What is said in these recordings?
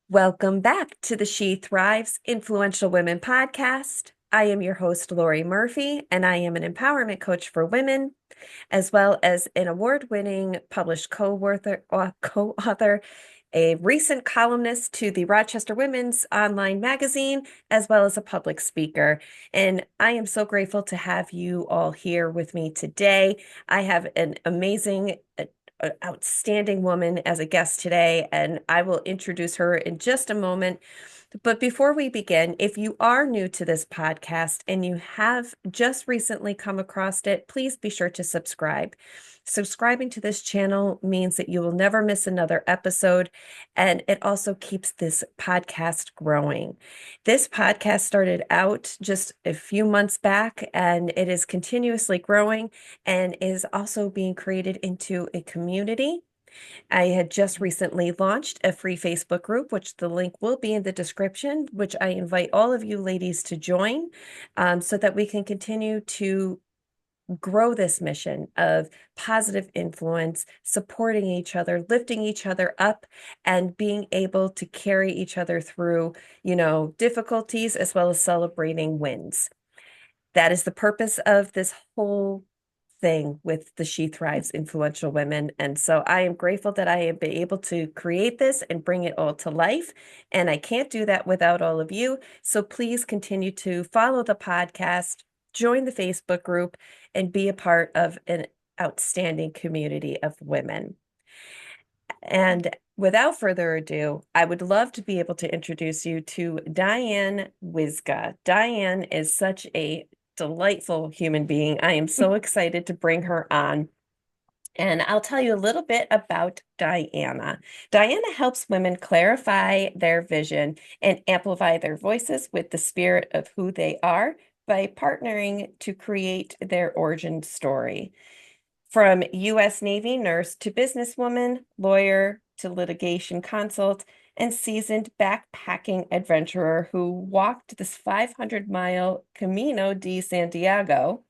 Welcome back to the She Thrives Influential Women podcast. I am your host, Lori Murphy, and I am an empowerment coach for women, as well as an award-winning published co-author, a recent columnist to the Rochester Women's online magazine, as well as a public speaker. And I am so grateful to have you all here with me today. I have an amazing outstanding woman as a guest today, and I will introduce her in just a moment. But before we begin, if you are new to this podcast and you have just recently come across it, please be sure to subscribe. Subscribing to this channel means that you will never miss another episode, and it also keeps this podcast growing. This podcast started out just a few months back, and it is continuously growing and is also being created into a community. I had just recently launched a free Facebook group, which the link will be in the description, which I invite all of you ladies to join, so that we can continue to grow this mission of positive influence, supporting each other, lifting each other up, and being able to carry each other through, difficulties as well as celebrating wins. That is the purpose of this whole thing with the She Thrives Influential Women. And so I am grateful that I have been able to create this and bring it all to life. And I can't do that without all of you. So please continue to follow the podcast, join the Facebook group, and be a part of an outstanding community of women. And without further ado, I would love to be able to introduce you to Diane Wyzga. Diane is such a delightful human being. I am so excited to bring her on. And I'll tell you a little bit about Diana. Diana helps women clarify their vision and amplify their voices with the spirit of who they are by partnering to create their origin story. From USNavy nurse to businesswoman, lawyer to litigation consult, and seasoned backpacking adventurer who walked this 500-mile Camino de Santiago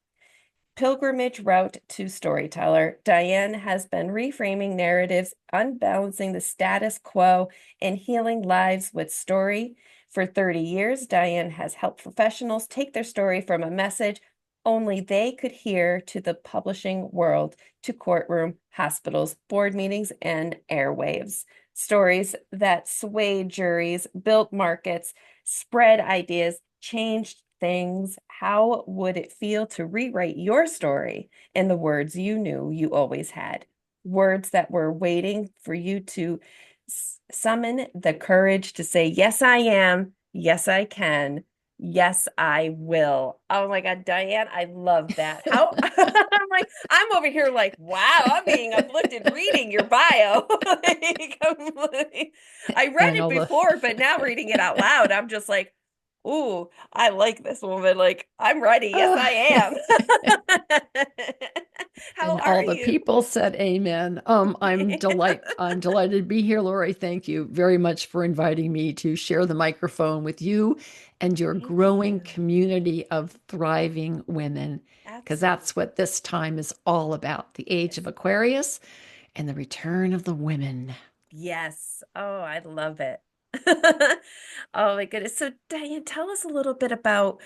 pilgrimage route to storyteller, Diane has been reframing narratives, unbalancing the status quo, and healing lives with story. For 30 years, Diane has helped professionals take their story from a message only they could hear to the publishing world, to courtroom, hospitals, board meetings, and airwaves. Stories that swayed juries, built markets, spread ideas, changed things. How would it feel to rewrite your story in the words you knew you always had? Words that were waiting for you to summon the courage to say, yes, I am. Yes, I can. Yes, I will. Oh my God, Diane, I love that. How I'm over here like, wow, I'm being uplifted reading your bio. I read And it all the before, but now reading it out loud, I'm just like, ooh, I like this woman. Like, I'm ready. Yes, uh, I am. How and are all the you? people said amen. I'm delighted to be here, Lori. Thank you very much for inviting me to share the microphone with you and your Thank growing you. community of thriving women, because that's Absolutely. what this time is all about, the age Yes. of Aquarius and the return of the women. Yes. Oh, I love it. Oh my goodness. So Diane, tell us a little bit about,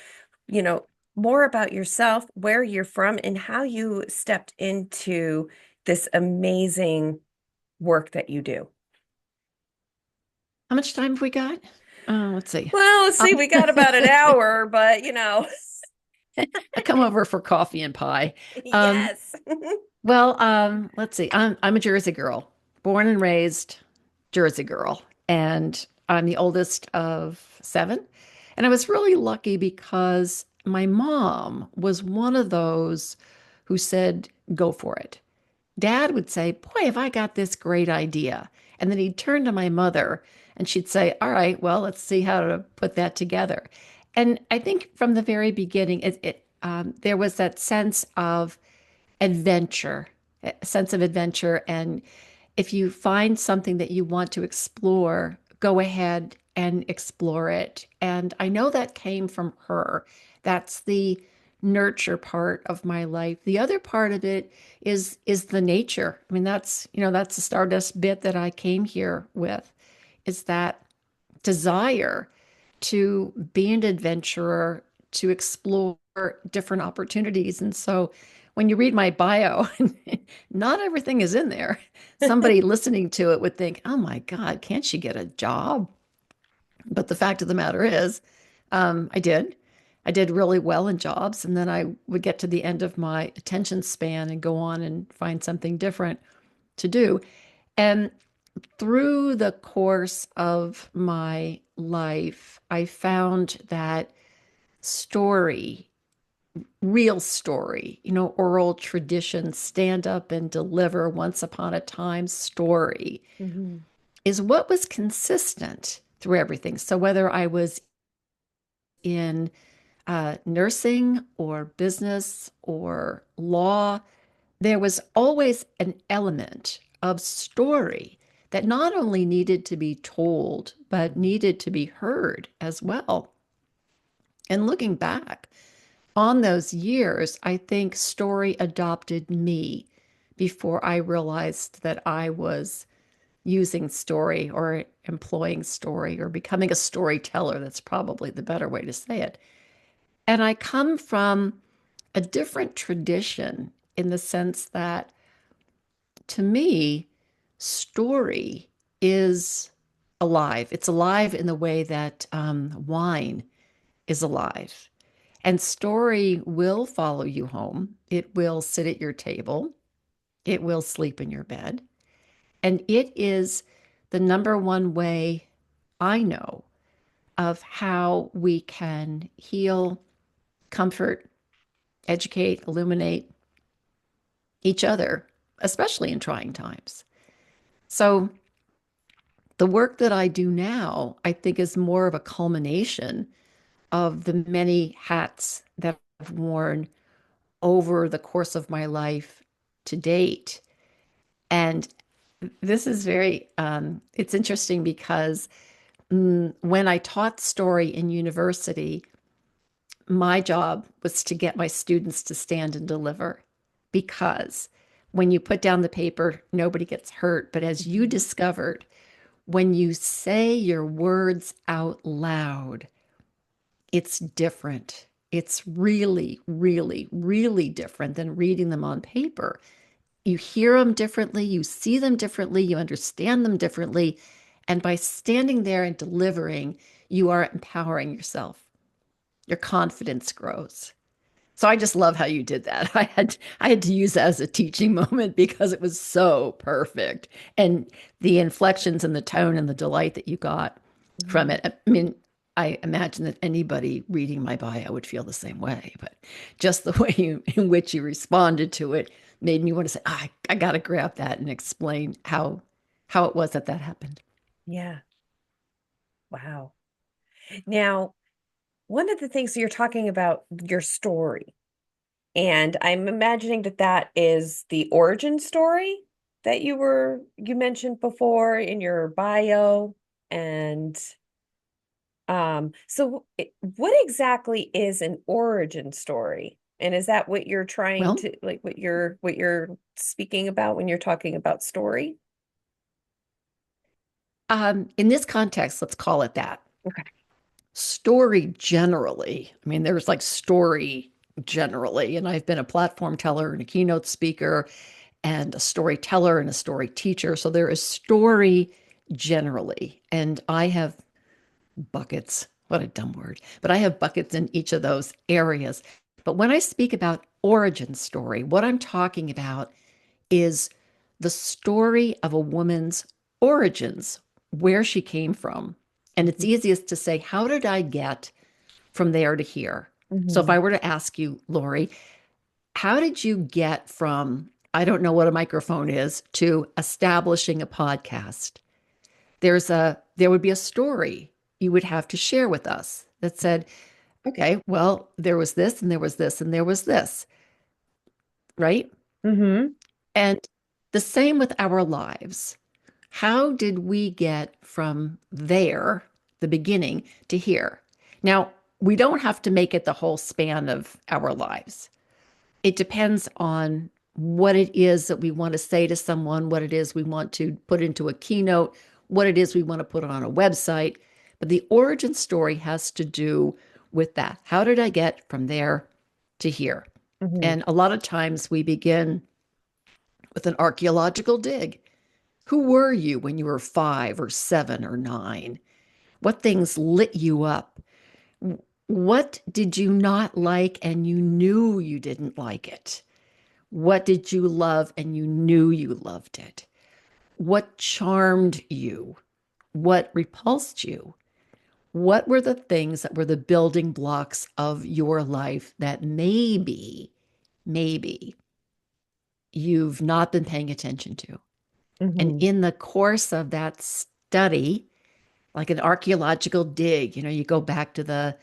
you know, more about yourself, where you're from, and how you stepped into this amazing work that you do. How much time have we got? Let's see. Well, let's see, Um, we got about an hour, but I come over for coffee and pie. Um, yes. let's see. I'm a Jersey girl, born and raised Jersey girl, and I'm the oldest of seven. And I was really lucky because my mom was one of those who said, "Go for it." Dad would say, "Boy, have I got this great idea." And then he'd turn to my mother and she'd say, "All right, well, let's see how to put that together." And I think from the very beginning, there was that sense of adventure, a sense of adventure. And if you find something that you want to explore, go ahead and explore it. And I know that came from her. That's the nurture part of my life. The other part of it is the nature. I mean, that's the Stardust bit that I came here with. is that desire to be an adventurer, to explore different opportunities. And so when you read my bio, not everything is in there. Somebody listening to it would think, oh my God, can't she get a job? But the fact of the matter is, I did. I did really well in jobs. And then I would get to the end of my attention span and go on and find something different to do. And through the course of my life, I found that story, real story, oral tradition, stand up and deliver once upon a time story Hmm. is what was consistent through everything. So whether I was in nursing or business or law, there was always an element of story that not only needed to be told, but needed to be heard as well. And looking back on those years, I think story adopted me before I realized that I was using story or employing story or becoming a storyteller. That's probably the better way to say it. And I come from a different tradition in the sense that to me, story is alive. It's alive in the way that wine is alive. And story will follow you home. It will sit at your table. It will sleep in your bed. And it is the number one way I know of how we can heal, comfort, educate, illuminate each other, especially in trying times. So the work that I do now, I think, is more of a culmination of the many hats that I've worn over the course of my life to date. And this is it's interesting because when I taught story in university, my job was to get my students to stand and deliver because when you put down the paper, nobody gets hurt. But as you discovered, when you say your words out loud, it's different. It's really, really, really different than reading them on paper. You hear them differently, you see them differently, you understand them differently. And by standing there and delivering, you are empowering yourself. Your confidence grows. So I just love how you did that. I had to use that as a teaching moment because it was so perfect. And the inflections and the tone and the delight that you got from it. I mean, I imagine that anybody reading my bio would feel the same way, but just the way in which you responded to it made me want to say, I got to grab that and explain how it was that that happened. Yeah. Wow. Now, one of the things you're talking about your story, and I'm imagining that that is the origin story that you mentioned before in your bio. And what exactly is an origin story? And is that what you're trying Well, to like what you're speaking about when you're talking about story? in this context, let's call it that. Okay. Story generally, I mean, there's like story generally, and I've been a platform teller and a keynote speaker and a storyteller and a story teacher. So there is story generally. And I have buckets. What a dumb word. But I have buckets in each of those areas. But when I speak about origin story, what I'm talking about is the story of a woman's origins, where she came from. And it's easiest to say, how did I get from there to here? So if Mm-hmm. I were to ask you, Lori, how did you get from, I don't know what a microphone is, to establishing a podcast? There would be a story you would have to share with us that said, okay, well, there was this and there was this and there was this, right? Mm-hmm. And the same with our lives. How did we get from there, the beginning, to here? Now, we don't have to make it the whole span of our lives. It depends on what it is that we want to say to someone, what it is we want to put into a keynote, what it is we want to put on a website. But the origin story has to do with that. How did I get from there to here? Hmm. And a lot of times we begin with an archaeological dig. Who were you when you were 5 or 7 or 9? What things lit you up? What did you not like and you knew you didn't like it? What did you love and you knew you loved it? What charmed you? What repulsed you? What were the things that were the building blocks of your life that maybe you've not been paying attention to? And Hmm. in the course of that study, like an archaeological dig, you go back to the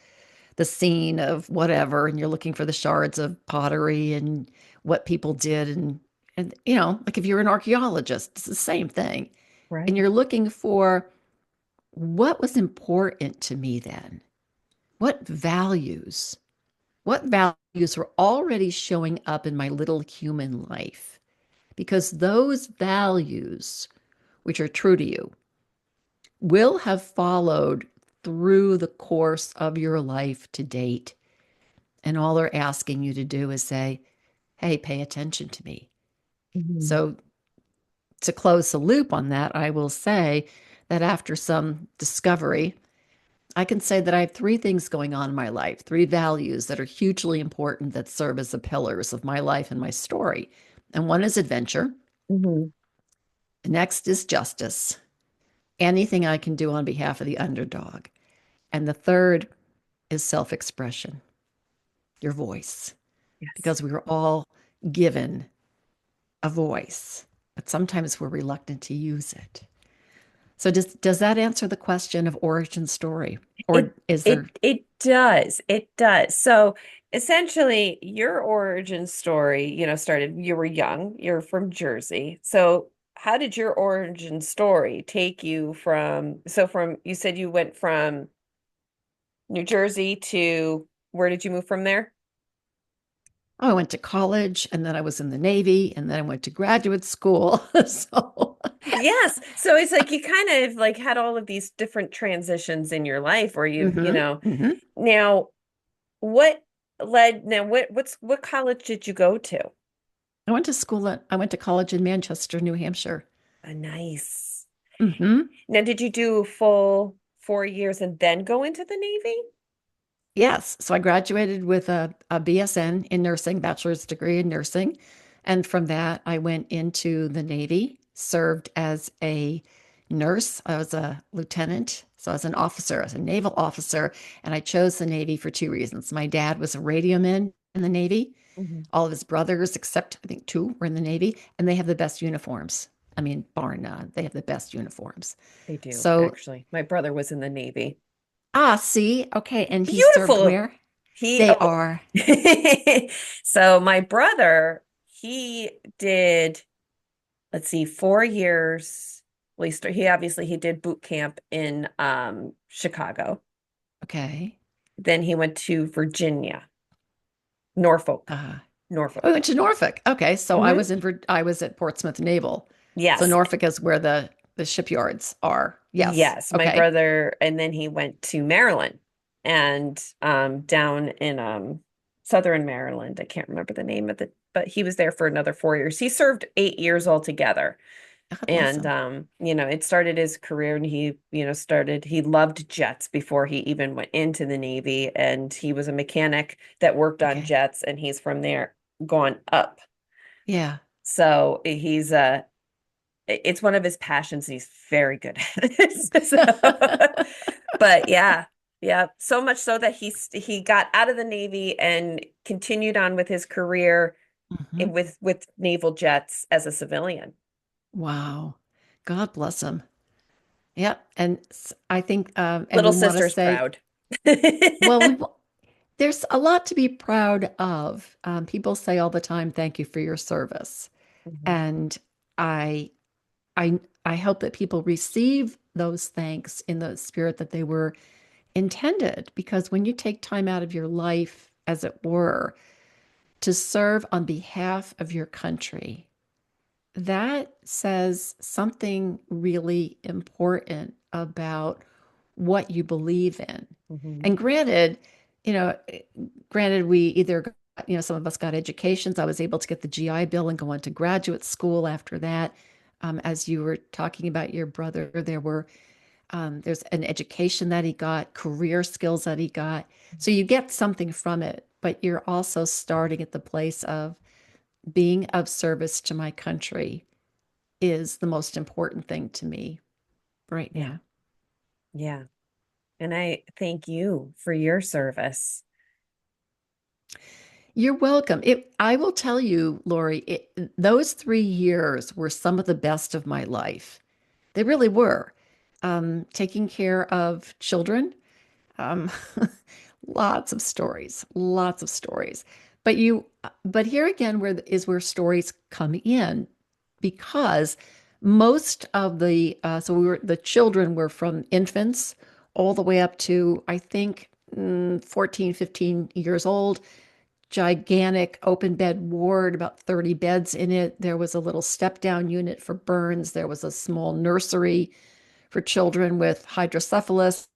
scene of whatever and you're looking for the shards of pottery and what people did and like if you're an archaeologist, it's the same thing. And Right. you're looking for what was important to me then? What values? What values were already showing up in my little human life? Because those values, which are true to you, will have followed through the course of your life to date. And all they're asking you to do is say, hey, pay attention to me. Hmm. So, to close the loop on that, I will say that after some discovery, I can say that I have three things going on in my life, three values that are hugely important that serve as the pillars of my life and my story. And one is adventure. Hmm. The next is justice, anything I can do on behalf of the underdog. And the third is self expression, your voice, Yes. because we were all given a voice, but sometimes we're reluctant to use it. So does that answer the question of origin story? Or It is there? it does. It does. So essentially your origin story, started you were young, you're from Jersey. So how did your origin story take you from you said you went from New Jersey to where did you move from there? Oh, I went to college and then I was in the Navy and then I went to graduate school. So, Yes. So it's like you kind of like had all of these different transitions in your life where hmm. now what what college did you go to? I went to college in Manchester, New Hampshire. Nice. hmm. Now, did you do a full 4 years and then go into the Navy? Yes. So I graduated with a BSN in nursing, bachelor's degree in nursing. And from that, I went into the Navy, served as a nurse. I was a lieutenant. So I was an officer, I was a naval officer. And I chose the Navy for two reasons. My dad was a radioman in the Navy. Mhm. All of his brothers, except I think two, were in the Navy, and they have the best uniforms. I mean, bar none, they have the best uniforms. They do, So, actually. My brother was in the Navy. see, okay. And he served Beautiful. where? He, They oh. are. So my brother, he did, let's see, 4 years. Well, he did boot camp in Chicago. Okay. Then he went to Virginia, Norfolk, Uh, I Norfolk. went to Norfolk. Okay, so Hmm. I was at Portsmouth Naval. So Yes. Norfolk is where the shipyards are. Yes. Yes, my Okay. brother, and then he went to Maryland and down in Southern Maryland. I can't remember the name of but he was there for another 4 years. He served 8 years altogether. God bless And him. it started his career and he loved jets before he even went into the Navy. And he was a mechanic that worked on Okay. jets, and he's from there gone up. Yeah. So it's one of his passions and he's very good at it. But yeah, yeah, so much so that he got out of the Navy and continued on with his career hmm. with naval jets as a civilian. Wow. God bless him. Yep. And I think, and we Little want to sister's say, proud. well, there's a lot to be proud of. People say all the time, "Thank you for your service," Mhm. and I, I hope that people receive those thanks in the spirit that they were intended. Because when you take time out of your life, as it were, to serve on behalf of your country, that says something really important about what you believe in. Hmm. And you know, granted, we either, some of us got educations. I was able to get the GI Bill and go on to graduate school after that. As you were talking about your brother, there's an education that he got, career skills that he got. So you get something from it, but you're also starting at the place of being of service to my country is the most important thing to me right Yeah. now. Yeah. And I thank you for your service. You're welcome. I will tell you, Lori, those 3 years were some of the best of my life. They really were. Taking care of children, um, lots of stories, lots of stories. But here again, where stories come in, because most of the children were from infants all the way up to, I think, 14, 15 years old. Gigantic open bed ward, about 30 beds in it. There was a little step down unit for burns. There was a small nursery for children with hydrocephalus.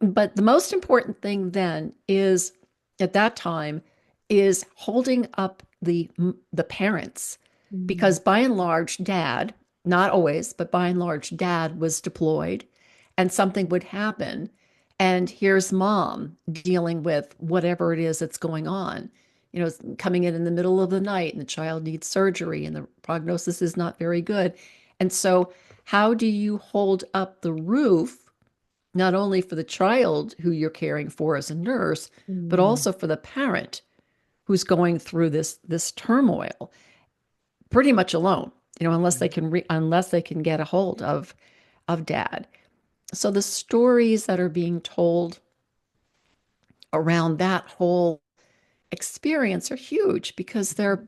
But the most important thing then is at that time is holding up the parents, Mm. because by and large dad, not always, but by and large dad was deployed, and something would happen, and here's mom dealing with whatever it is that's going on. Coming in the middle of the night and the child needs surgery and the prognosis is not very good. And so how do you hold up the roof, not only for the child who you're caring for as a nurse, but Mm. also for the parent who's going through this turmoil pretty much alone, unless they can get a hold of dad. So the stories that are being told around that whole experience are huge because they're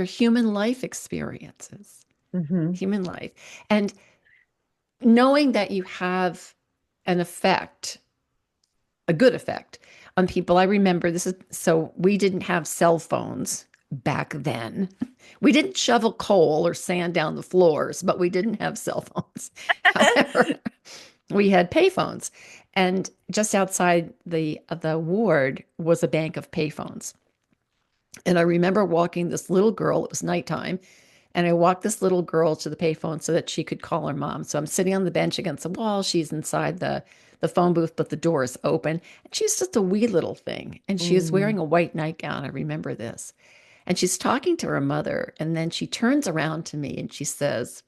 human life experiences, Hmm. human life. And knowing that you have an effect, a good effect on people. I remember so we didn't have cell phones back then. We didn't shovel coal or sand down the floors, but we didn't have cell phones. However, we had payphones. And just outside the ward was a bank of payphones. And I remember walking this little girl, it was nighttime, and I walked this little girl to the payphone so that she could call her mom. So I'm sitting on the bench against the wall. She's inside the phone booth, but the door is open. And she's just a wee little thing. And she is Mm. wearing a white nightgown. I remember this. And she's talking to her mother. And then she turns around to me and she says,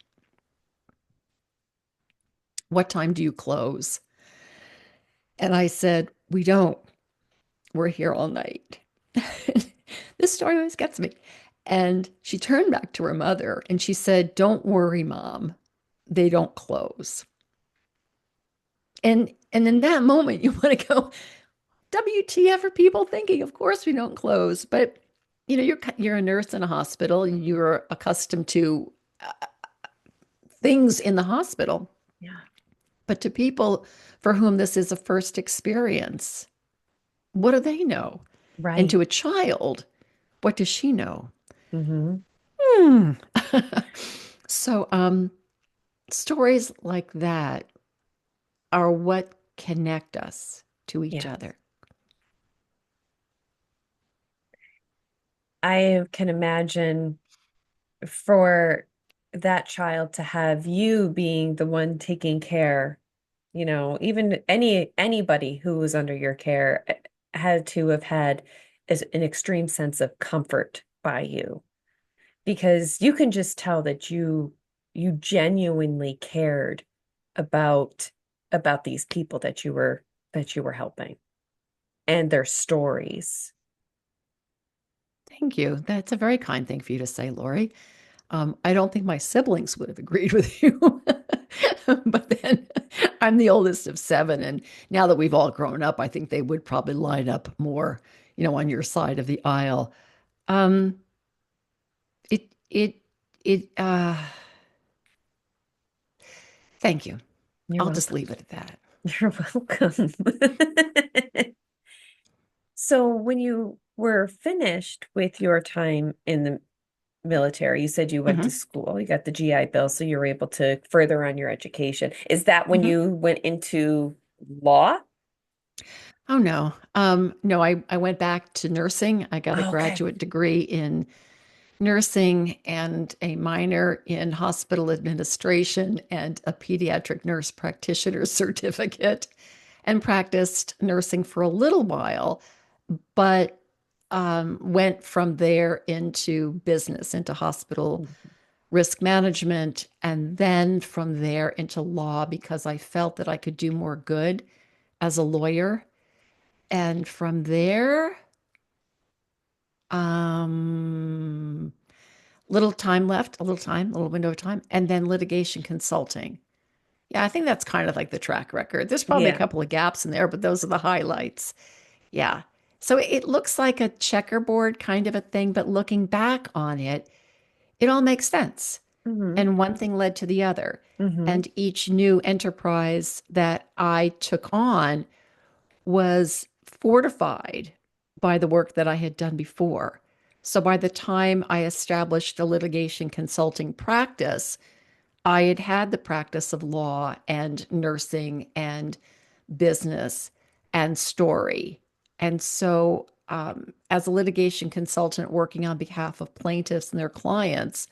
"What time do you close?" And I said, "We don't. We're here all night." This story always gets me. And she turned back to her mother and she said, "Don't worry, Mom. They don't close." And in that moment, you want to go, WTF are people thinking? Of course we don't close. But you're a nurse in a hospital and you're accustomed to things in the hospital. Yeah. But to people for whom this is a first experience, what do they know? And Right. to a child, what does she know? Hmm. Hmm. So, stories like that are what connect us to each Yeah. other. I can imagine for that child to have you being the one taking care, even anybody who was under your care had to have had an extreme sense of comfort by you, because you can just tell that you genuinely cared about these people that you were helping and their stories. Thank you. That's a very kind thing for you to say, Lori. I don't think my siblings would have agreed with you. But then I'm the oldest of seven. And now that we've all grown up, I think they would probably line up more, on your side of the aisle. Um, it, it, it, thank you. You're I'll just welcome. leave it at that. You're welcome. So when you were finished with your time in the military. You said you went to Hmm. school, you got the GI Bill, so you were able to further on your education. Is that when Hmm. you went into law? Oh no. No, I went back to nursing. I got a Okay. graduate degree in nursing and a minor in hospital administration and a pediatric nurse practitioner certificate and practiced nursing for a little while, but went from there into business, into hospital risk management, and then from there into law because I felt that I could do more good as a lawyer. And from there, um, little time left, a little time, a little window of time, and then litigation consulting. Yeah, I think that's kind of like the track record. There's probably a Yeah. couple of gaps in there, but those are the highlights. Yeah. So it looks like a checkerboard kind of a thing, but looking back on it, it all makes sense. Hmm. And one thing led to the other. Hmm. And each new enterprise that I took on was fortified by the work that I had done before. So by the time I established a litigation consulting practice, I had had the practice of law and nursing and business and story. And so, as a litigation consultant working on behalf of plaintiffs and their clients,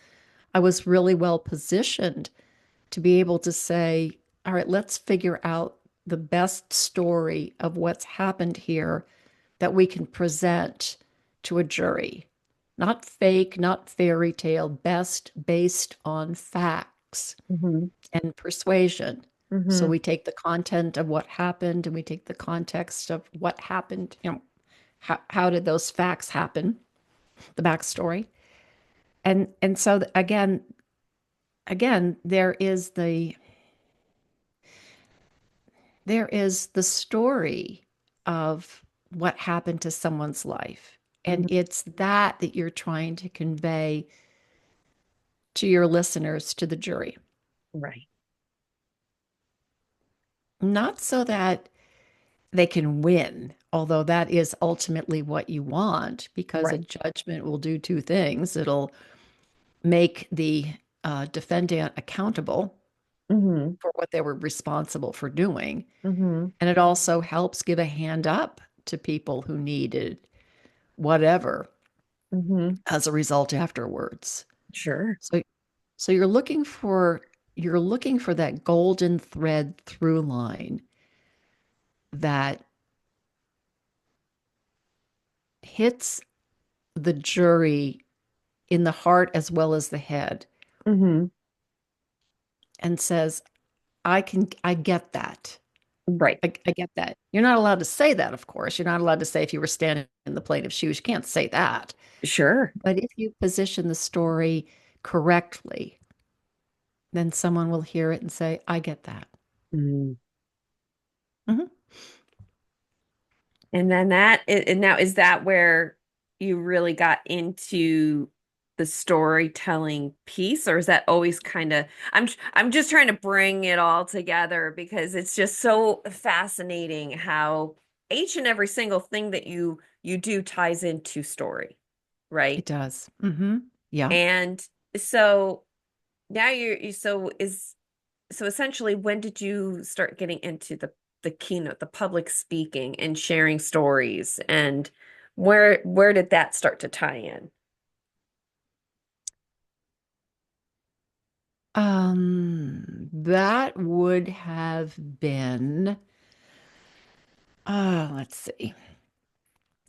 I was really well positioned to be able to say, all right, let's figure out the best story of what's happened here that we can present to a jury. Not fake, not fairy tale, best based on facts Hmm. and persuasion. So Hmm. we take the content of what happened and we take the context of what happened, how did those facts happen, the backstory. And so again, there is the story of what happened to someone's life. And Hmm. it's that you're trying to convey to your listeners, to the jury. Right. Not so that they can win, although that is ultimately what you want, because a Right. judgment will do two things. It'll make the defendant accountable Hmm. for what they were responsible for doing. Hmm. And it also helps give a hand up to people who needed whatever Hmm. as a result afterwards. Sure. So so you're looking for that golden thread through line that hits the jury in the heart as well as the head Hmm. and says, I get that. Right. I get that. You're not allowed to say that, of course. You're not allowed to say if you were standing in the plaintiff's shoes, you can't say that. Sure. But if you position the story correctly, then someone will hear it and say, I get that. Mm. Mhm. And then and now is that where you really got into the storytelling piece, or is that always kind of I'm just trying to bring it all together because it's just so fascinating how each and every single thing that you do ties into story, It right? does. Yeah. And so now so essentially, when did you start getting into the keynote, the public speaking and sharing stories, and where did that start to tie in? That would have been, let's see,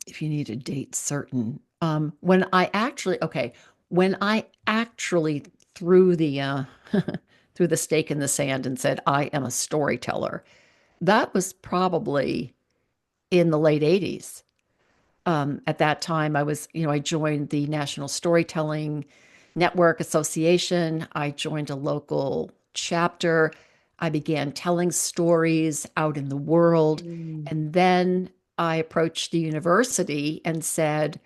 if you need a date certain. When I actually threw the threw the stake in the sand and said I am a storyteller, that was probably in the late 80s. At that time, I joined the National Storytelling Network Association. I joined a local chapter. I began telling stories out in the world. Mm. And then I approached the university and said,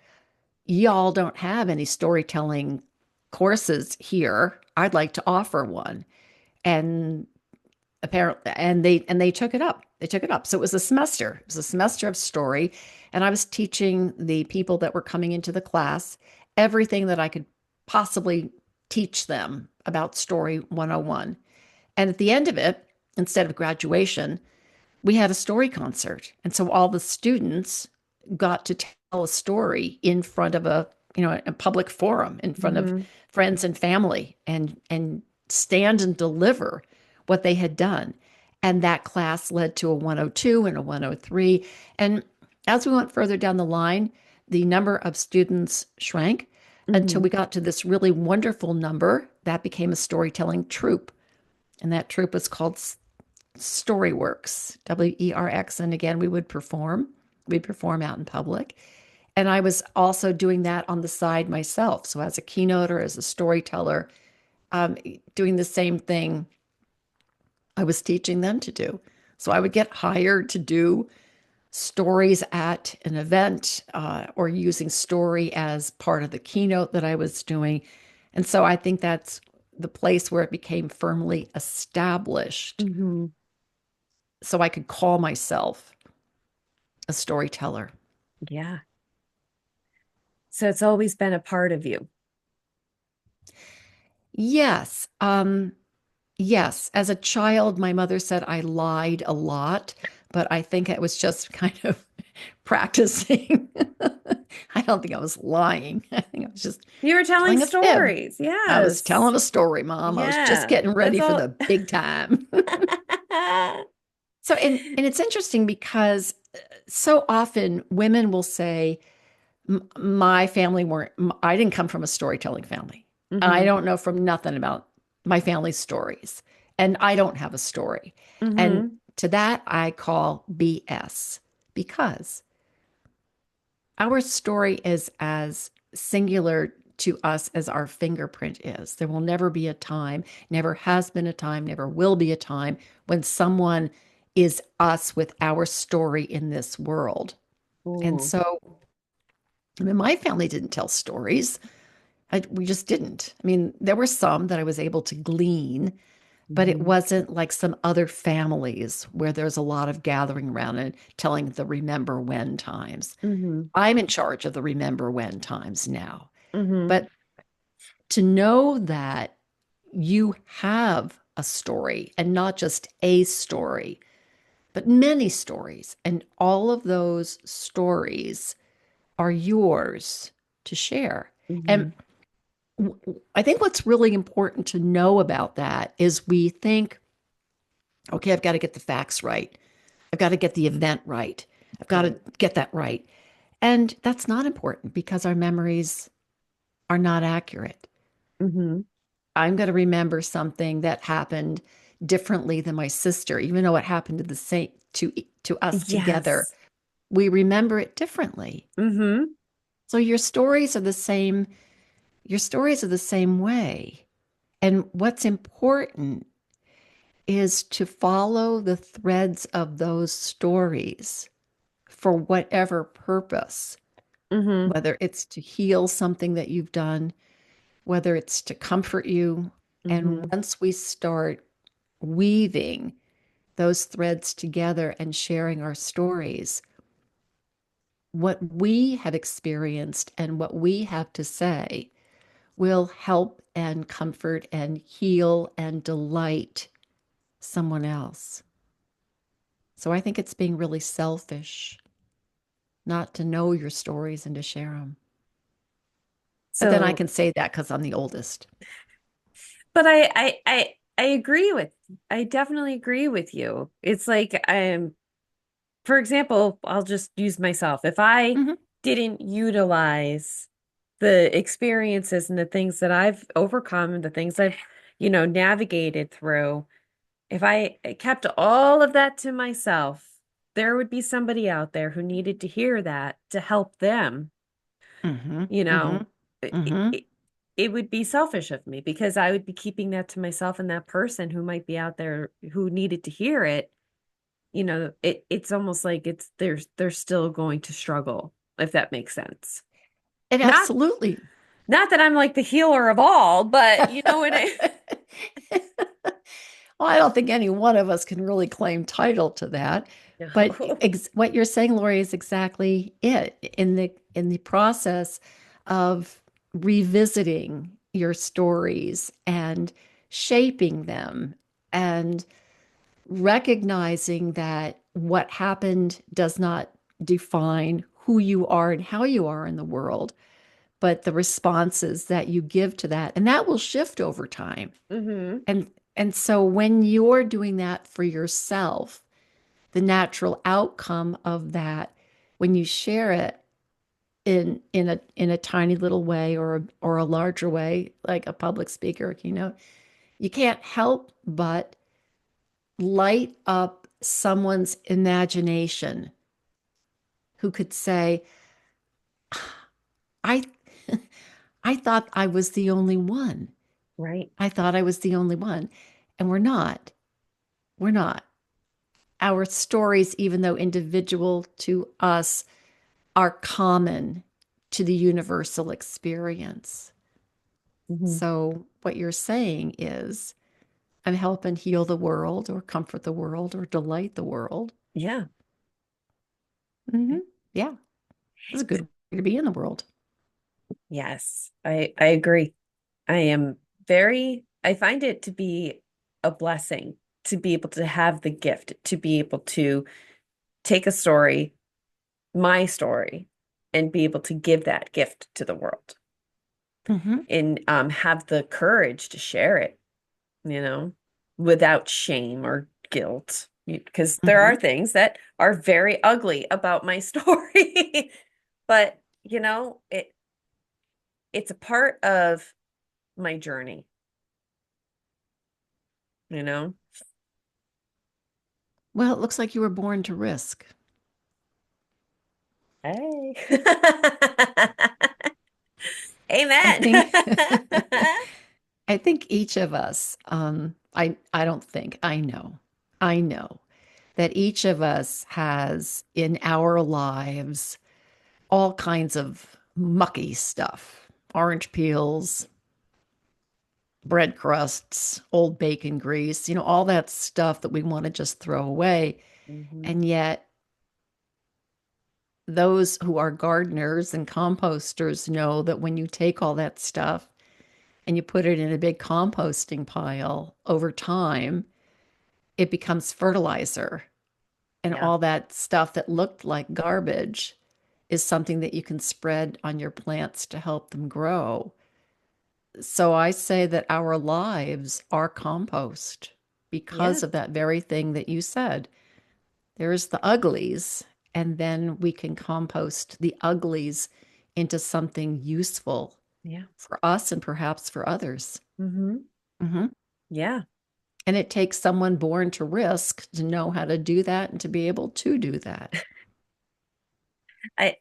y'all don't have any storytelling courses here. I'd like to offer one. And apparently and they took it up. They took it up. So it was a semester of story, and I was teaching the people that were coming into the class everything that I could possibly teach them about Story 101. And at the end of it, instead of graduation, we had a story concert. And so all the students got to tell a story in front of a public forum, in front of Hmm. friends and family, and stand and deliver what they had done. And that class led to a 102 and a 103. And as we went further down the line, the number of students shrank until Hmm. we got to this really wonderful number that became a storytelling troupe. And that troupe was called Storyworks, WERX. And again, we would perform. We'd perform out in public. And I was also doing that on the side myself. So as a keynoter, as a storyteller, doing the same thing I was teaching them to do. So I would get hired to do stories at an event or using story as part of the keynote that I was doing. And so I think that's the place where it became firmly established Hmm. so I could call myself a storyteller. Yeah. So it's always been a part of you. Yes. Yes. As a child, my mother said I lied a lot, but I think it was just kind of practicing. I don't think I was lying. I think I was just You were telling telling a fib. stories. I was Yes. telling a story, Mom. I was just Yeah. getting That's ready for all. the big time. So, and it's interesting because so often women will say, My family weren't, I didn't come from a storytelling family. I Hmm. don't know from nothing about my family's stories. And I don't have a story. And Hmm. to that, I call BS because our story is as singular to us as our fingerprint is. There will never be a time, never has been a time, never will be a time when someone is us with our story in this world. And Ooh. so, I mean, my family didn't tell stories. We just didn't. I mean, there were some that I was able to glean, but it Hmm. wasn't like some other families where there's a lot of gathering around and telling the remember when times. Hmm. I'm in charge of the remember when times now. Hmm. But to know that you have a story and not just a story, but many stories, and all of those stories are yours to share. And Hmm. I think what's really important to know about that is we think, okay, I've got to get the facts right. I've got to get the event right. I've got to Right. get that right. And that's not important because our memories are not accurate. Hmm. I'm going to remember something that happened differently than my sister, even though it happened to the same to us together. Yes. We remember it differently. Hmm. So your stories are the same. Your stories are the same way. And what's important is to follow the threads of those stories for whatever purpose, Hmm. whether it's to heal something that you've done, whether it's to comfort you. And Hmm. once we start weaving those threads together and sharing our stories, what we have experienced and what we have to say will help and comfort and heal and delight someone else. So I think it's being really selfish not to know your stories and to share them. But then I So, can say that because I'm the oldest. but I agree with, I definitely agree with you. It's like, for example, I'll just use myself. If I Hmm. didn't utilize the experiences and the things that I've overcome and the things I've, navigated through, if I kept all of that to myself, there would be somebody out there who needed to hear that to help them, Hmm. you Hmm. know. It, Hmm. it, it would be selfish of me because I would be keeping that to myself, and that person who might be out there who needed to hear it, it's almost like they're still going to struggle, if that makes sense. It Not absolutely. not that I'm like the healer of all, but you know what I Well, I don't think any one of us can really claim title to that. But No. what you're saying, Lori, is exactly it. In the process of revisiting your stories and shaping them and recognizing that what happened does not define who you are and how you are in the world, but the responses that you give to that. And that will shift over time. Mm-hmm. And and so when you're doing that for yourself, the natural outcome of that, when you share it in a tiny little way or a larger way, like a public speaker, you can't help but light up someone's imagination who could say, I I thought I was the only one. Right. I thought I was the only one. And we're not. We're not. Our stories, even though individual to us, are common to the universal experience. Mm-hmm. So, what you're saying is, I'm helping heal the world, or comfort the world, or delight the world. Yeah. Hmm. Yeah, that's a good way to be in the world. Yes, I agree. I find it to be a blessing to be able to have the gift to be able to take a story, my story, and be able to give that gift to the world Hmm. and have the courage to share it, you know, without shame or guilt. Because there are Hmm. things that are very ugly about my story, but it's a part of my journey, you know? Well, it looks like you were born to risk. Hey. I Amen. think I think each of us, I don't think, I know that each of us has in our lives all kinds of mucky stuff, orange peels, bread crusts, old bacon grease, all that stuff that we want to just throw away. Mhm. And yet, those who are gardeners and composters know that when you take all that stuff and you put it in a big composting pile over time, it becomes fertilizer. And Yeah. all that stuff that looked like garbage is something that you can spread on your plants to help them grow. So I say that our lives are compost Yeah. because of that very thing that you said. There's the uglies, and then we can compost the uglies into something useful Yeah. for us and perhaps for others. Hmm. Hmm. Yeah. And it takes someone born to risk to know how to do that and to be able to do that. And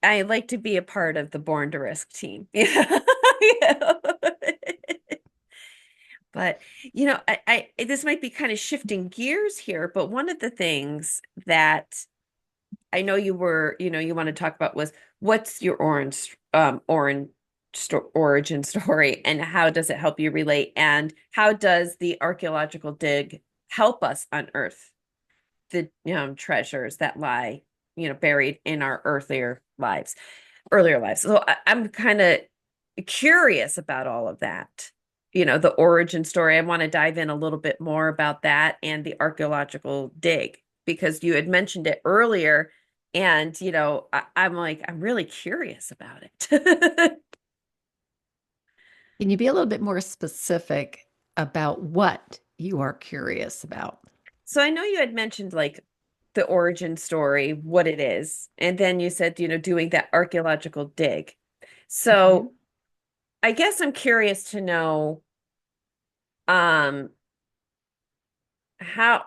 I like to be a part of the Born to Risk team. But this might be kind of shifting gears here, but one of the things that I know you want to talk about was what's your orange origin story and how does it help you relate and how does the archaeological dig help us unearth the treasures that lie buried in our earlier lives. So I'm kind of curious about all of that. The origin story. I want to dive in a little bit more about that and the archaeological dig because you had mentioned it earlier. And, I'm like, I'm really curious about it. Can you be a little bit more specific about what you are curious about? So I know you had mentioned like the origin story, what it is, and then you said, doing that archaeological dig. Okay. So I guess I'm curious to know um how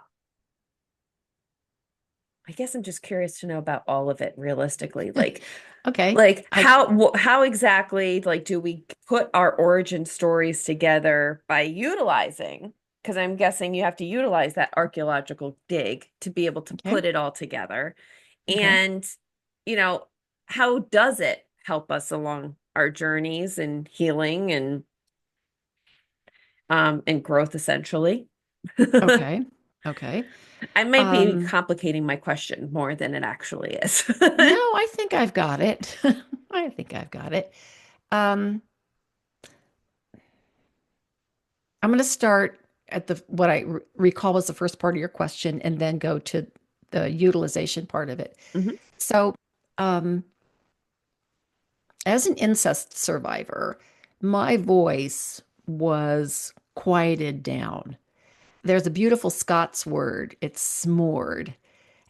I guess I'm just curious to know about all of it realistically. Like Okay. like how exactly like do we put our origin stories together by utilizing, because I'm guessing you have to utilize that archaeological dig to be able to Okay. put it all together. Okay. And you know, how does it help us along our journeys and healing and growth essentially? Okay. Okay. I might be Um, complicating my question more than it actually is. no, I think I've got it. I think I've got it. Um, I'm going to start at the what I recall was the first part of your question and then go to the utilization part of it. Hmm. So, um, as an incest survivor, my voice was quieted down. There's a beautiful Scots word, it's smored.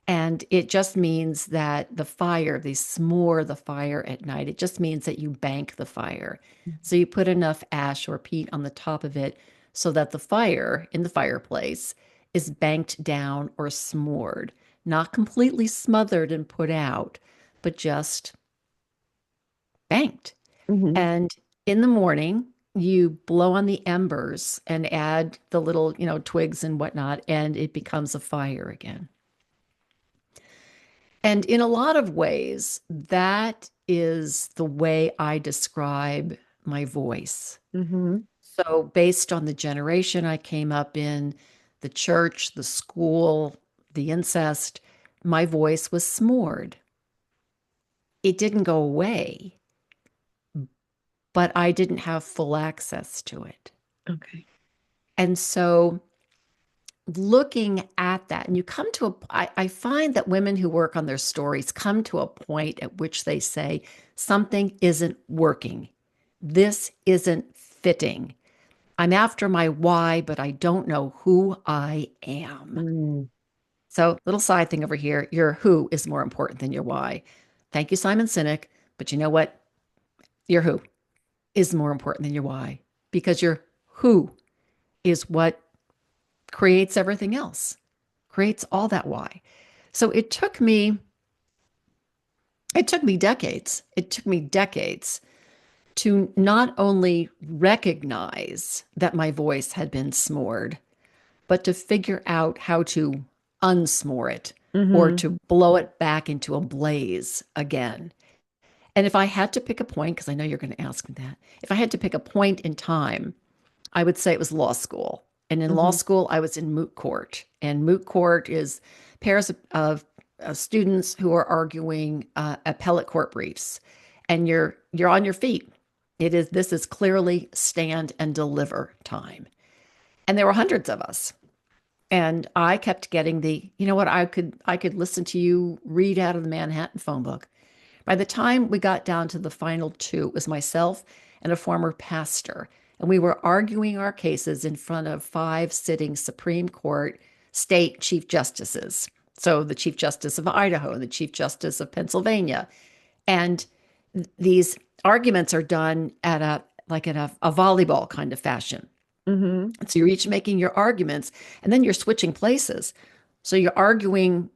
And it just means that the fire, they s'more the fire at night. It just means that you bank the fire. So you put enough ash or peat on the top of it so that the fire in the fireplace is banked down or s'mored, not completely smothered and put out, but just banked. Hmm. And in the morning, you blow on the embers and add the little, twigs and whatnot, and it becomes a fire again. And in a lot of ways, that is the way I describe my voice. Hmm. So, based on the generation I came up in, the church, the school, the incest, my voice was smored. It didn't go away, but I didn't have full access to it. Okay. And so, looking at that, and you come to I find that women who work on their stories come to a point at which they say, something isn't working. This isn't fitting. I'm after my why, but I don't know who I am. Mm. So, little side thing over here, your who is more important than your why. Thank you, Simon Sinek. But you know what? Your who is more important than your why because your who is what creates everything else, creates all that why. So it took me decades. It took me decades to not only recognize that my voice had been smored, but to figure out how to unsmore it or Hmm. to blow it back into a blaze again. And if I had to pick a point, because I know you're going to ask me that, if I had to pick a point in time, I would say it was law school. And in law Hmm. school, I was in moot court. And moot court is pairs of students who are arguing appellate court briefs, and you're on your feet. This is clearly stand and deliver time. And there were hundreds of us. And I kept getting you know what, I could listen to you read out of the Manhattan phone book. By the time we got down to the final two, it was myself and a former pastor. And we were arguing our cases in front of 5 sitting Supreme Court state chief justices. So the Chief Justice of Idaho, the Chief Justice of Pennsylvania. And these arguments are done at a volleyball kind of fashion. Hmm. So you're each making your arguments and then you're switching places. So you're arguing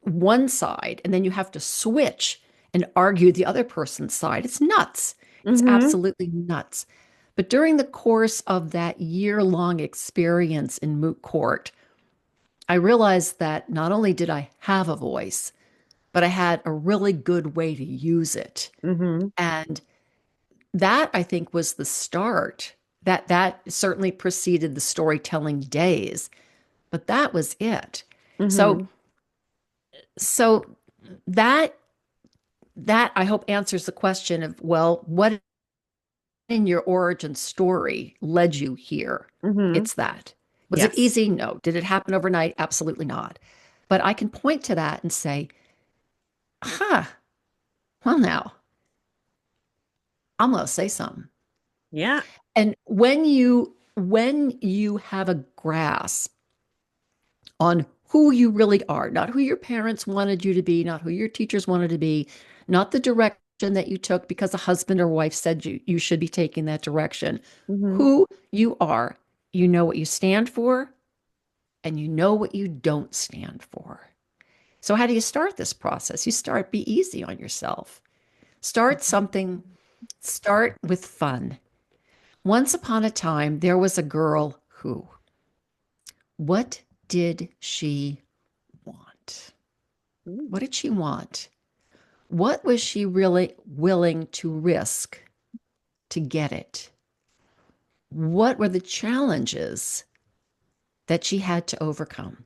one side and then you have to switch and argue the other person's side. It's nuts. It's Hmm. absolutely nuts. But during the course of that year-long experience in moot court, I realized that not only did I have a voice, but I had a really good way to use it. Hmm. And that I think was the start. That certainly preceded the storytelling days, but that was it. So Hmm. so that that I hope answers the question of, well, what in your origin story led you here? Hmm. It's that. Was it Yes. easy? No. Did it happen overnight? Absolutely not. But I can point to that and say, huh, well, now I'm going to say something. Yeah. And when you have a grasp on who you really are, not who your parents wanted you to be, not who your teachers wanted to be, not the direction that you took because a husband or wife said you should be taking that direction. Hmm. Who you are, you know what you stand for, and you know what you don't stand for. So, how do you start this process? You start, be easy on yourself. Start something, start with fun. Once upon a time, there was a girl who, what did she want? Mm. What did she want? What was she really willing to risk to get it? What were the challenges that she had to overcome?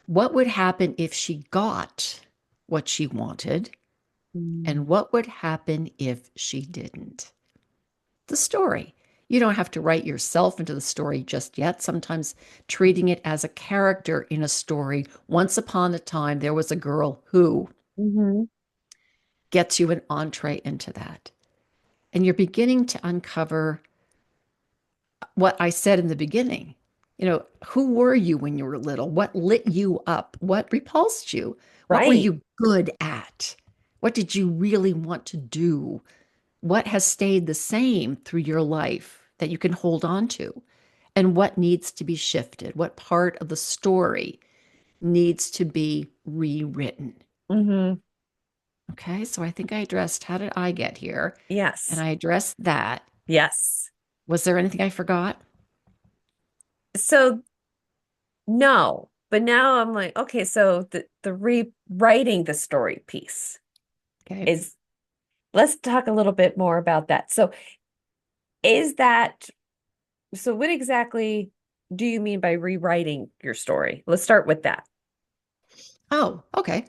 What would happen if she got what she wanted? Mm. And what would happen if she didn't? The story. You don't have to write yourself into the story just yet. Sometimes treating it as a character in a story. Once upon a time, there was a girl who Mm-hmm. gets you an entree into that. And you're beginning to uncover what I said in the beginning. Who were you when you were little? What lit you up? What repulsed you? What were Right. you good at? What did you really want to do? What has stayed the same through your life that you can hold on to? And what needs to be shifted? What part of the story needs to be rewritten? Mm-hmm. Okay, so I think I addressed how did I get here? And Yes. I addressed that. Yes. Was there anything I forgot? So no, but now I'm like, okay, so the rewriting the story piece Okay. is, let's talk a little bit more about that. So is that, so what exactly do you mean by rewriting your story? Let's start with that. Oh, okay.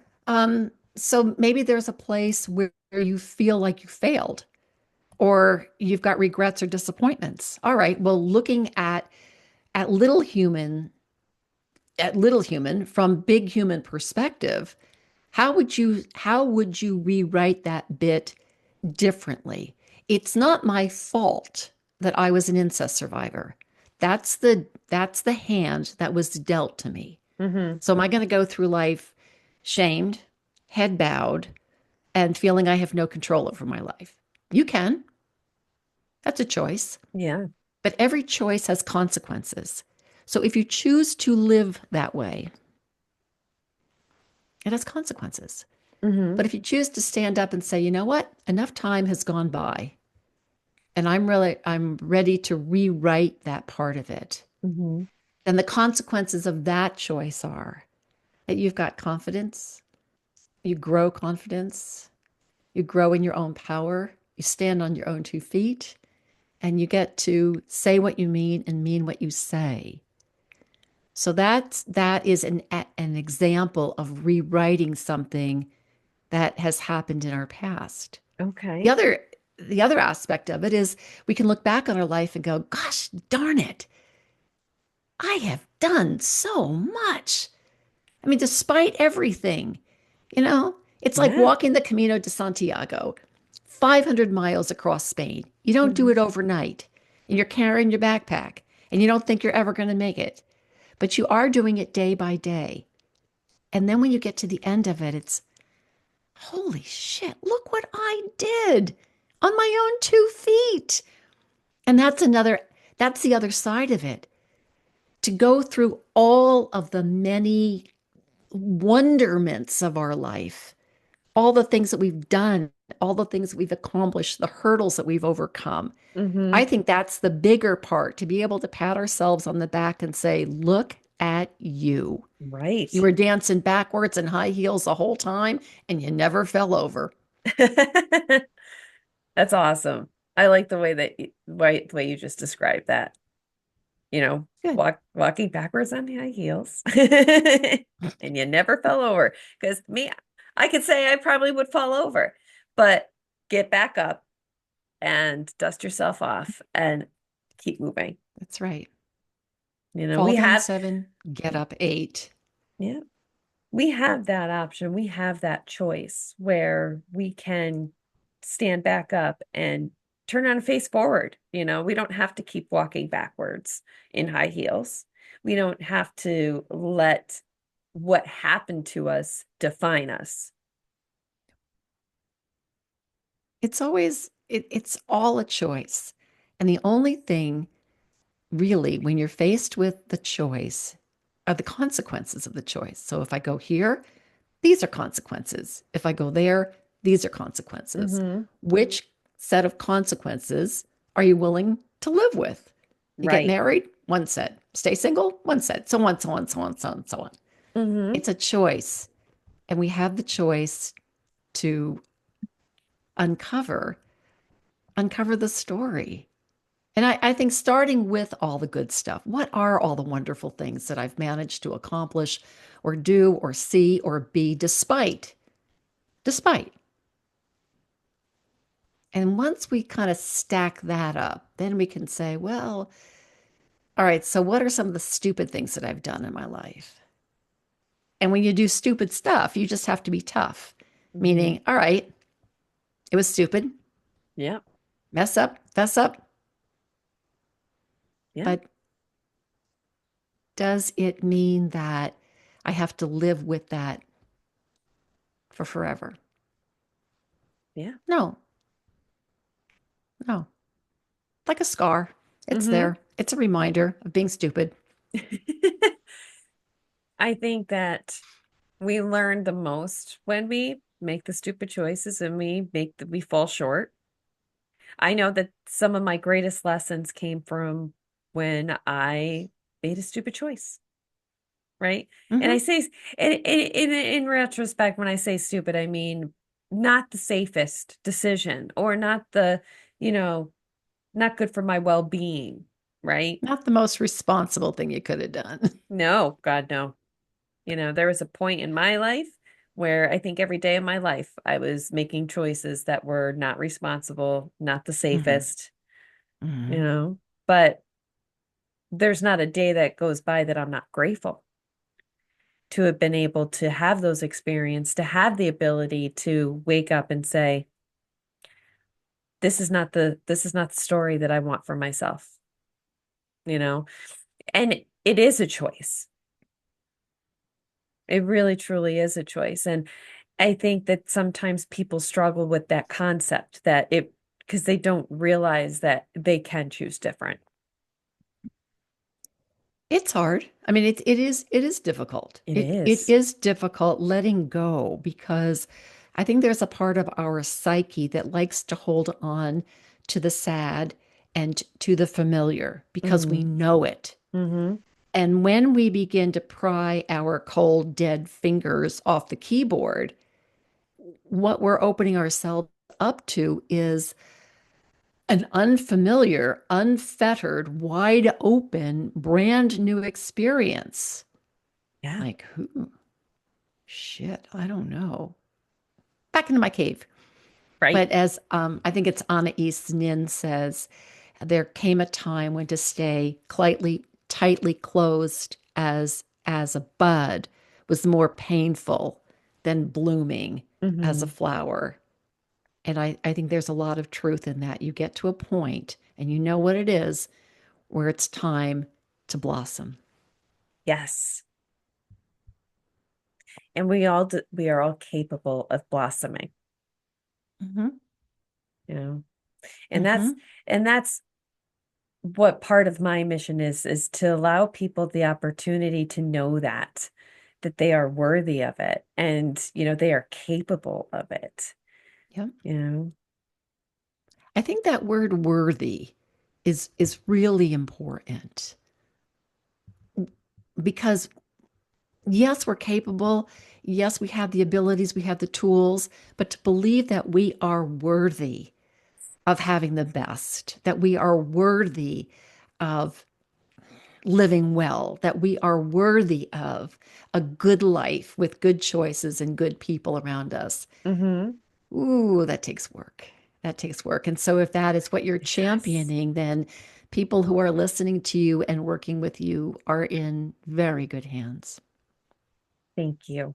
So maybe there's a place where you feel like you failed or you've got regrets or disappointments. All right. Well, looking at little human at little human from big human perspective, how would you rewrite that bit differently? It's not my fault that I was an incest survivor. That's the hand that was dealt to me. Mm-hmm. So am I going to go through life shamed, head bowed, and feeling I have no control over my life? You can. That's a choice. Yeah. But every choice has consequences. So if you choose to live that way, it has consequences. Mm-hmm. But if you choose to stand up and say, you know what, enough time has gone by, and I'm ready to rewrite that part of it, Mm-hmm. then the consequences of that choice are that you've got confidence, you grow confidence, you grow in your own power, you stand on your own 2 feet, and you get to say what you mean and mean what you say. So that is an example of rewriting something that has happened in our past. The Okay. other the other aspect of it is we can look back on our life and go, gosh darn it, I have done so much. I mean, despite everything, it's like Yeah. walking the Camino de Santiago, 500 miles across Spain. You don't do Mm-hmm. it overnight, and you're carrying your backpack, and you don't think you're ever going to make it, but you are doing it day by day. And then when you get to the end of it, it's holy shit, look what I did on my own 2 feet. And that's the other side of it. To go through all of the many wonderments of our life, all the things that we've done, all the things that we've accomplished, the hurdles that we've overcome. Mm-hmm. I think that's the bigger part to be able to pat ourselves on the back and say, look at you. You Right. were dancing backwards in high heels the whole time and you never fell over. That's awesome. I like the way that the way you just described that. Good. Walking backwards on high heels. And you never fell over. Because me, I could say I probably would fall over, but get back up and dust yourself off and keep moving. That's right. We Fall down have, 7, get up 8. yeah, we have that option. We have that choice where we can stand back up and turn on face forward. We don't have to keep walking backwards in high heels. We don't have to let what happened to us define us. It's all a choice. And the only thing really when you're faced with the choice are the consequences of the choice. So if I go here, these are consequences. If I go there, these are consequences. Hmm. Which set of consequences are you willing to live with? You get Right. married, one set. Stay single, one set. So on, so on, so on, so on, so on. Hmm. It's a choice. And we have the choice to uncover uncover the story. And I think starting with all the good stuff, what are all the wonderful things that I've managed to accomplish or do or see or be despite? And once we kind of stack that up, then we can say, well, all right, so what are some of the stupid things that I've done in my life? And when you do stupid stuff, you just have to be tough, Hmm. meaning, all right, it was stupid, Yeah. mess up, fess up. Yeah. But does it mean that I have to live with that for forever? Yeah. No, no. Like a scar, it's Hmm. there. It's a reminder of being stupid. I think that we learn the most when we make the stupid choices and we fall short. I know that some of my greatest lessons came from when I made a stupid choice, right? And I Hmm. say, in retrospect, when I say stupid, I mean not the safest decision or not the, you know, not good for my well-being, right? Not the most responsible thing you could have done. No, God, no. There was a point in my life where I think every day of my life I was making choices that were not responsible, not the Hmm. safest, you Hmm. know, but there's not a day that goes by that I'm not grateful to have been able to have those experiences, to have the ability to wake up and say, this is not the story that I want for myself, you know? And it is a choice. It really truly is a choice. And I think that sometimes people struggle with that concept because they don't realize that they can choose different. It's hard. I mean, it is difficult. It It is. is difficult letting go because I think there's a part of our psyche that likes to hold on to the sad and to the familiar because we Mm-hmm. know it. Mm-hmm. And when we begin to pry our cold, dead fingers off the keyboard, what we're opening ourselves up to is an unfamiliar, unfettered, wide open, brand new experience. Yeah. Like, who? Shit, I don't know. Back into my cave. Right. But as I think it's Anais Nin says, there came a time when to stay tightly closed as a bud was more painful than blooming as a Mm-hmm. flower. And I think there's a lot of truth in that. You get to a point and you know what it is where it's time to blossom. Yes. And we are all capable of blossoming, Hmm. you know. And that's Hmm. and that's what part of my mission is to allow people the opportunity to know that they are worthy of it and they are capable of it, Yeah. you know. I think that word worthy is really important because yes, we're capable. Yes, we have the abilities, we have the tools, but to believe that we are worthy of having the best, that we are worthy of living well, that we are worthy of a good life with good choices and good people around us. Mm-hmm. Ooh, that takes work. That takes work. And so, if that is what you're It does. championing, then people who are listening to you and working with you are in very good hands. Thank you.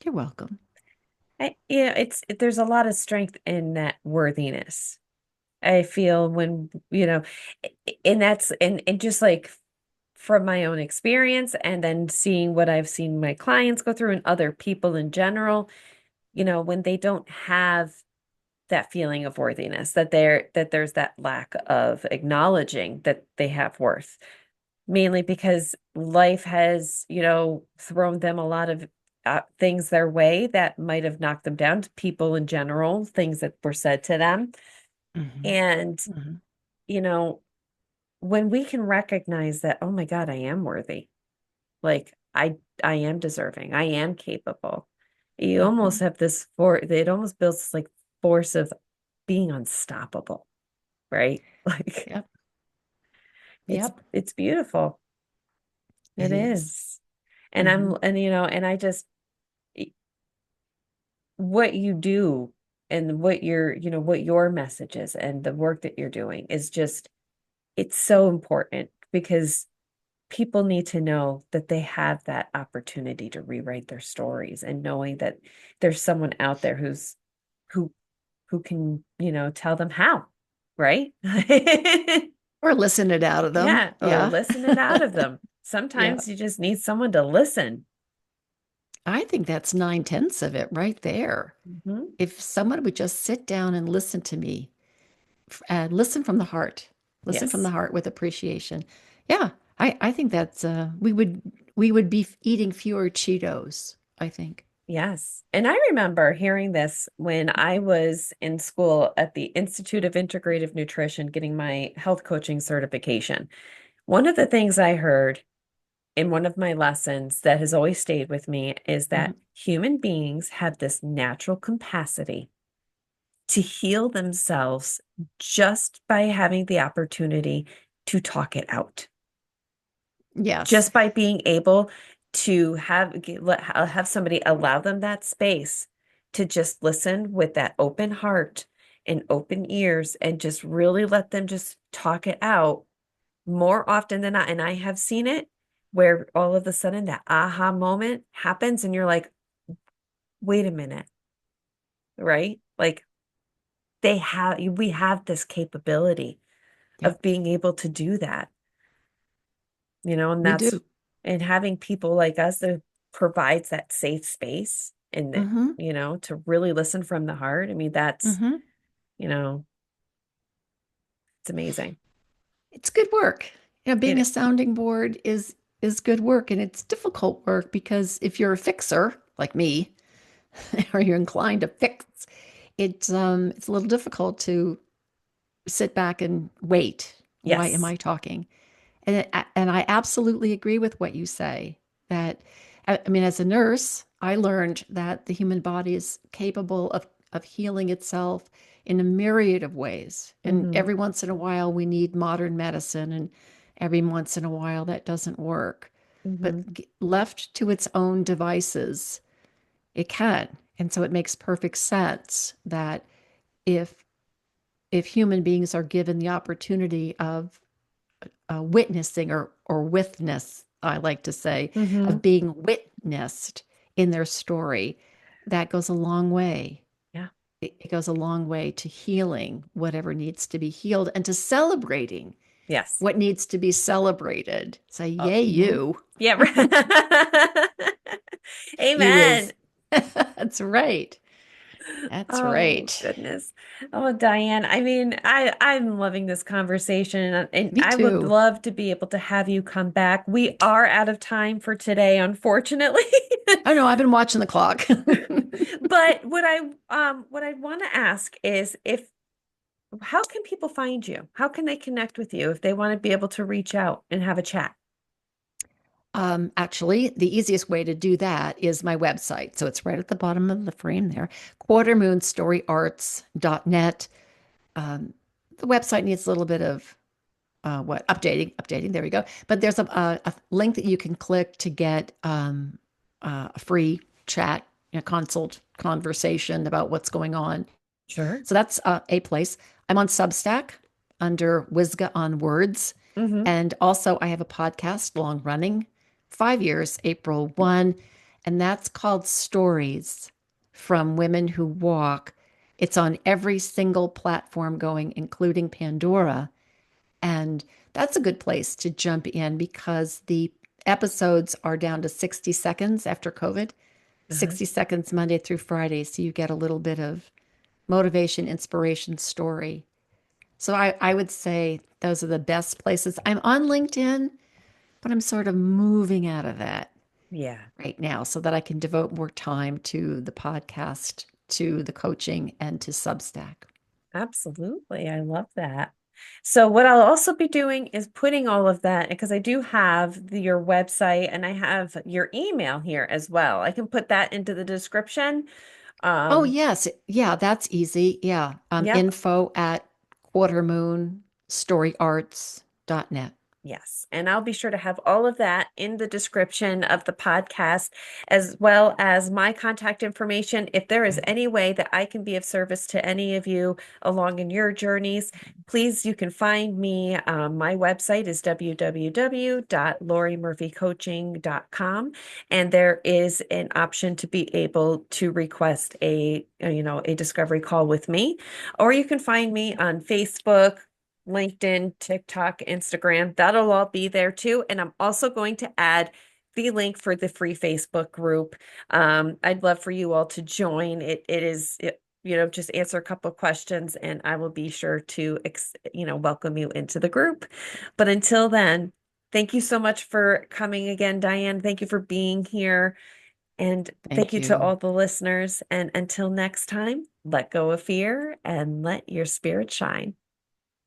You're welcome. There's a lot of strength in that worthiness. I feel when, and and just like from my own experience and then seeing what I've seen my clients go through and other people in general, when they don't have that feeling of worthiness, that there's that lack of acknowledging that they have worth, mainly because life has, thrown them a lot of things their way that might have knocked them down, to people in general, things that were said to them. Hmm. And, Hmm. you know, when we can recognize that, oh my God, I am worthy. Like I am deserving. I am capable. You Hmm. almost have this it almost builds this like force of being unstoppable, right? Like Yep. it's Yep. it's beautiful. It It is. is. And Hmm. and I just what you do and what what your message is and the work that you're doing is just, it's so important because people need to know that they have that opportunity to rewrite their stories, and knowing that there's someone out there who who can, tell them how, right? Or listen it out of them. Yeah, or Yeah. listen it out of them. Yeah. Sometimes you just need someone to listen. I think that's 9/10 of it right there. Hmm. If someone would just sit down and listen to me, and listen from the Yes. heart with appreciation. Yeah, I think that's we would be eating fewer Cheetos, I think. Yes. And I remember hearing this when I was in school at the Institute of Integrative Nutrition getting my health coaching certification. One of the things I heard in one of my lessons that has always stayed with me is that Mhm. human beings have this natural capacity to heal themselves just by having the opportunity to talk it out, Yes, just by being able to have somebody allow them that space to just listen with that open heart and open ears and just really let them just talk it out more often than not. And I have seen it where all of a sudden that aha moment happens and you're like, wait a minute, right? Like we have this capability yep, of being able to do that, and we that's, do. and having people like us that provides that safe space and that, Hmm. to really listen from the heart. I mean, that's, Hmm. you know, it's amazing. It's good work. Being a It, sounding board is good work, and it's difficult work because if you're a fixer like me, or you're inclined to fix, it's a little difficult to sit back and wait. Why am yes. I talking? And I absolutely agree with what you say. That I mean, as a nurse, I learned that the human body is capable of healing itself in a myriad of ways. And Hmm. every once in a while, we need modern medicine, and every once in a while, that doesn't work. But Hmm. left to its own devices, it can. And so it makes perfect sense that if if human beings are given the opportunity of witnessing or witness, I like to say, Hmm. of being witnessed in their story, that goes a long way. Yeah. It goes a long way to healing whatever needs to be healed and to celebrating Yes. what needs to be celebrated. Say, yay, Mhm. you. Yeah. Right. You Amen. is. That's right. That's Oh right. goodness. Oh, Diane, I mean, I'm loving this conversation, and Me I would too. love to be able to have you come back. We are out of time for today, unfortunately. I know, I've been watching the clock. But what I want to ask is, if how can people find you? How can they connect with you if they want to be able to reach out and have a chat? Actually, the easiest way to do that is my website. So it's right at the bottom of the frame there, quartermoonstoryarts.net. Um, the website needs a little bit of updating. There we go. But there's a link that you can click to get a free chat, consult conversation about what's going on. Sure. So that's a place. I'm on Substack under Wyzga on Words. Mm-hmm. And also, I have a podcast, long running, 5 years, April 1, and that's called Stories from Women Who Walk. It's on every single platform going, including Pandora. And that's a good place to jump in because the episodes are down to 60 seconds after COVID, Uh-huh. 60 seconds Monday through Friday. So you get a little bit of motivation, inspiration, story. So I would say those are the best places. I'm on LinkedIn, but I'm sort of moving out of that Yeah. right now so that I can devote more time to the podcast, to the coaching, and to Substack. Absolutely. I love that. So what I'll also be doing is putting all of that, because I do have your website and I have your email here as well. I can put that into the description. Oh, Um, yes. Yeah, that's easy. Yeah. yep. Info at quartermoonstoryarts.net. Yes. And I'll be sure to have all of that in the description of the podcast, as well as my contact information. If there is any way that I can be of service to any of you along in your journeys, please, you can find me. My website is www.lauriemurphycoaching.com. And there is an option to be able to request a discovery call with me, or you can find me on Facebook, LinkedIn, TikTok, Instagram. That'll all be there too. And I'm also going to add the link for the free Facebook group. I'd love for you all to join. Just answer a couple of questions and I will be sure to, welcome you into the group. But until then, thank you so much for coming again, Diane. Thank you for being here. And thank Thank you to you. all the listeners. And until next time, let go of fear and let your spirit shine.